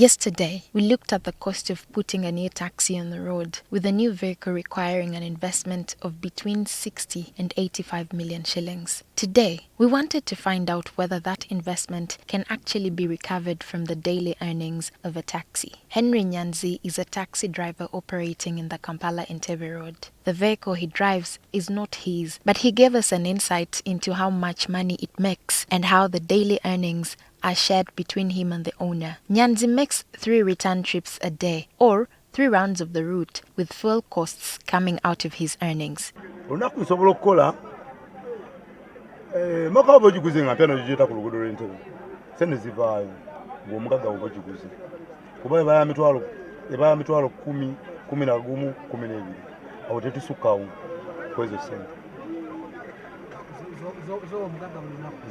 Yesterday, we looked at the cost of putting a new taxi on the road, with a new vehicle requiring an investment of between 60 and 85 million shillings. Today, we wanted to find out whether that investment can actually be recovered from the daily earnings of a taxi. Henry Nyanzi is a taxi driver operating in the Kampala-Entebbe Road. The vehicle he drives is not his, but he gave us an insight into how much money it makes and how the daily earnings are shared between him and the owner. Nyanzi makes 3 return trips a day, or 3 rounds of the route, with fuel costs coming out of his earnings.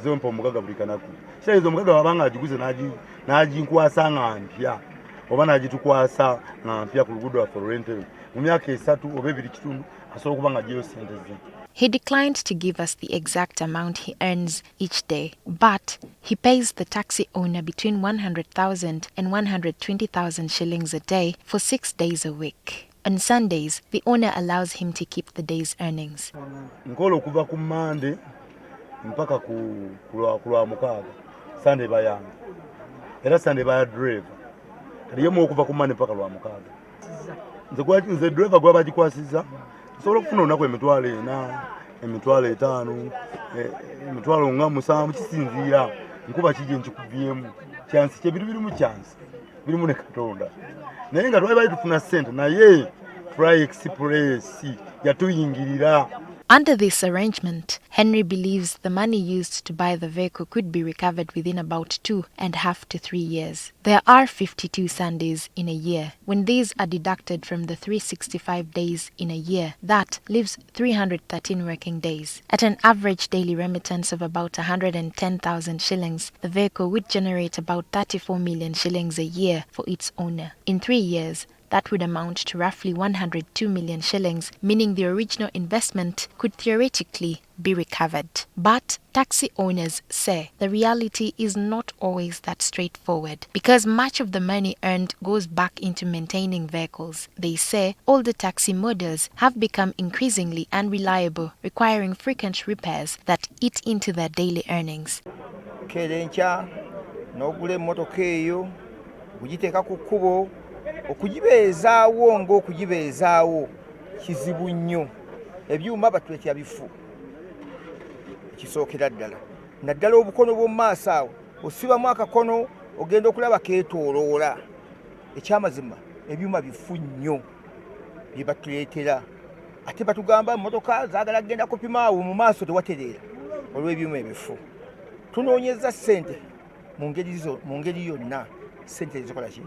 Zompo omugaga buli kanaku shaizo omugaga wabanga agiguze n'aginkwasa ng'ampya oba n'agitukwasa ng'ampya ku luguudo lwaffe olw'Entebbe mu myaka 3 oba 2 kitundu asobola okuba nga aggyeyo ssente ze. He declined to give us the exact amount he earns each day, but he pays the taxi owner between 100,000 and 120,000 shillings a day for 6 days a week. On Sundays, the owner allows him to keep the day's earnings. Nkola okuva ku Monday mpaka ku Lwamukaaga, Sunday bayanga. Era Sunday baya driver. Kati yemu okuva ku Monday mpaka Lwamukaaga. Nze driver gwa bagikwasiza. Sobola okufuna olunaku emitwalo 4, emitwalo 5, emitwalo nga 7 kisinziira nkuba kije nkikubyemu. Kyansi kye birimu kyansi. Birimu ne Katonda. Naye nga twali tufuna ssente naye Fly Express yatuyingirira. Under this arrangement, Henry believes the money used to buy the vehicle could be recovered within about 2.5 to 3 years. There are 52 Sundays in a year. When these are deducted from the 365 days in a year, that leaves 313 working days. At an average daily remittance of about 110,000 shillings, the vehicle would generate about 34 million shillings a year for its owner. In 3 years, that would amount to roughly 102 million shillings, meaning the original investment could theoretically be recovered. But taxi owners say the reality is not always that straightforward, because much of the money earned goes back into maintaining vehicles. They say older taxi models have become increasingly unreliable, requiring frequent repairs that eat into their daily earnings. Okugibeezaawo ng'okugibeezaawo kizibu nnyo. Ebyuma batuletera bifu kisookera ddala. Naddala obukono bw'omu maaso awo osibamu akakono ogenda okulaba keetooloola. Ekyamazima ebyuma bifu nnyo bye batuleetera. Ate batugamba emmotoka zaagala kugenda kupima awo mu maaso tewatereera olw'ebyuma ebifu. Tunoonyeza ssente mu ngeri yonna ssente ezikola ki?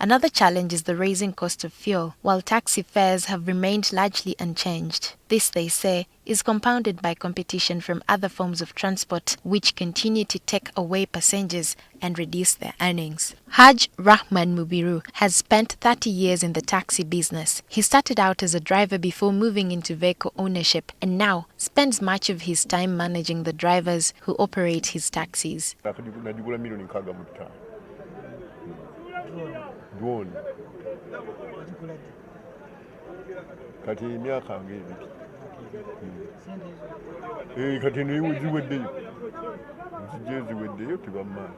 Another challenge is the rising cost of fuel, while taxi fares have remained largely unchanged. This, they say, is compounded by competition from other forms of transport, which continue to take away passengers and reduce their earnings. Haj Rahman Mubiru has spent 30 years in the taxi business. He started out as a driver before moving into vehicle ownership and now spends much of his time managing the drivers who operate his taxis. Drone. Kati emyaka ng'ebiri. Kati naye ziweddeyo. Ziweddeyo tebammanyi.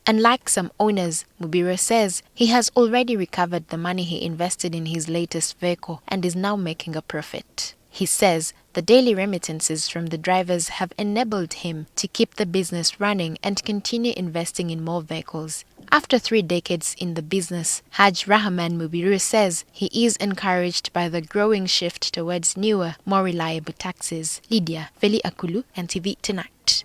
Unlike some owners, Mubiro says he has already recovered the money he invested in his latest vehicle and is now making a profit. He says the daily remittances from the drivers have enabled him to keep the business running and continue investing in more vehicles. After 3 decades in the business, Haj Rahman Mubiru says he is encouraged by the growing shift towards newer, more reliable taxis. Lydia Felly Akullu, NTV Tonight.